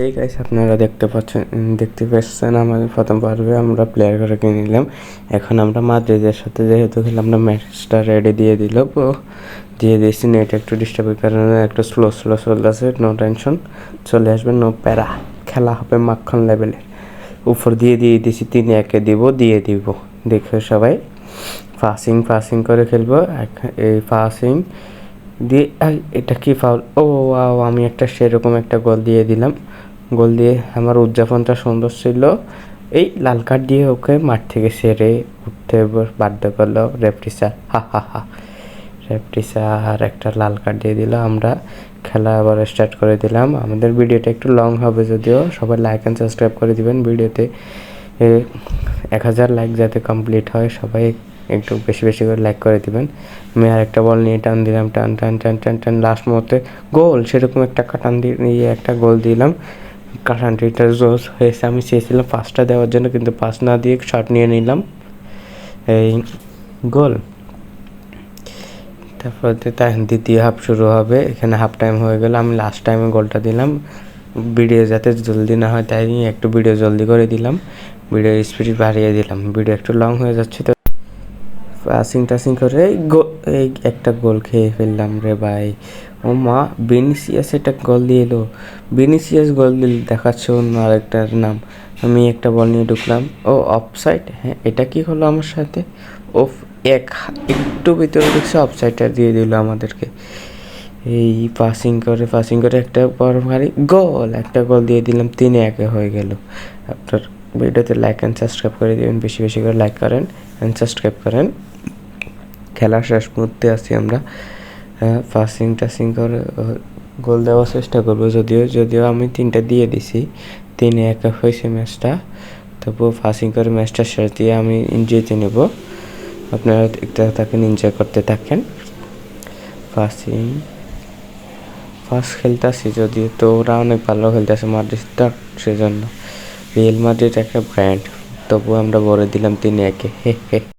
এই গাইস আপনারা দেখতে পাচ্ছেন আমাদের প্রথম পর্বে আমরা প্লেয়ার করে কিনে নিলাম। এখন আমরা মাদ্রিদের সাথে যেহেতু খেলাম আমরা ম্যাচটা রেডি দিয়ে দিল দিয়ে দিয়েছি। নেট একটু ডিস্টার্বের কারণে একটু স্লো চলতেছে। নো টেনশন, চলে আসবে, নো প্যারা। খেলা হবে মাখন লেভেলের। উপর দিয়ে দিয়েছি 3-1 দিব দেখো সবাই। পাসিং করে খেলবো। এই পাসিং দিয়ে এটা কি ফাউল? ও ওয়াও, আমি একটা সেরকম একটা গোল দিয়ে দিলাম। গোল দিয়ে আমার উদযাপনটা সুন্দর ছিল। এই লাল কার্ড দিয়ে ওকে মাঠ থেকে সেরে উঠতে বাধ্য করলো রেফরি স্যার। হা। রেফরি স্যার একটা লাল কার্ড দিয়ে দিল। আমরা খেলা আবার স্টার্ট করে দিলাম। আমাদের ভিডিওটা একটু লং হবে যদিও, সবাই লাইক অ্যান্ড সাবস্ক্রাইব করে দিবেন। ভিডিওতে 1000 লাইক যাতে কমপ্লিট হয়, সবাই একটু বেশি করে লাইক করে দিবেন। আমি আর একটা বল নিয়ে টান দিলাম, টান লাস্ট মুহূর্তে গোল। সেরকম একটা কাটান দিয়ে একটা গোল দিলাম। কাটানটিটা জোস হয়েছে। আমি চেয়েছিলাম পাসটা দেওয়ার জন্য, কিন্তু পাস না দিয়ে শট নিয়ে নিলাম। এই গোল। তারপর দ্বিতীয় হাফ শুরু হবে। এখানে হাফ টাইম হয়ে গেল। আমি লাস্ট টাইমে গোলটা দিলাম। ভিডিও যাতে জলদি না হয় তাই একটু ভিডিও জলদি করে দিলাম। ভিডিও স্পিড বাড়িয়ে দিলাম। ভিডিও একটু লং হয়ে যাচ্ছে তো টাসিং করে এই একটা গোল খেয়ে ফেললাম রে ভাই। ও মা, ভিনিসিয়াস একটা গোল দিয়ে এলো। ভিনিসিয়াস গোল দিল, দেখাচ্ছে অন্য আরেকটার নাম। আমি একটা বল নিয়ে ঢুকলাম। ও অফসাইড। হ্যাঁ, এটা কি হলো আমার সাথে? ও একটু ভিতরে ঢুকছে, অফসাইডটা দিয়ে দিল আমাদেরকে। এই পাসিং করে একটা পর মারি গোল। একটা গোল দিয়ে দিলাম, 3-1 হয়ে গেল। আপনার ভিডিওতে লাইক অ্যান্ড সাবস্ক্রাইব করে দেবেন। বেশি করে লাইক করেন অ্যান্ড সাবস্ক্রাইব করেন। খেলার শেষ মুহূর্তে আছি আমরা। টাসিং করে গোল দেওয়ার চেষ্টা করবো। যদিও আমি 3টা দিয়ে দিছি। 3-1 হয়েছে ম্যাচটা। তবুও পাসিং করে ম্যাচটা শেষ দিয়ে আমি জিতে নেব। আপনারা দেখতে থাকেন, এনজয় করতে থাকেন। ফার্স্ট খেলতেছি যদিও, তো ওরা অনেক ভালো খেলতেছে মাদ্রিদটা, সেজন্য। রিয়েল মাদ্রিদ একটা ব্র্যান্ড, তবুও আমরা বলে দিলাম 3-1। হে।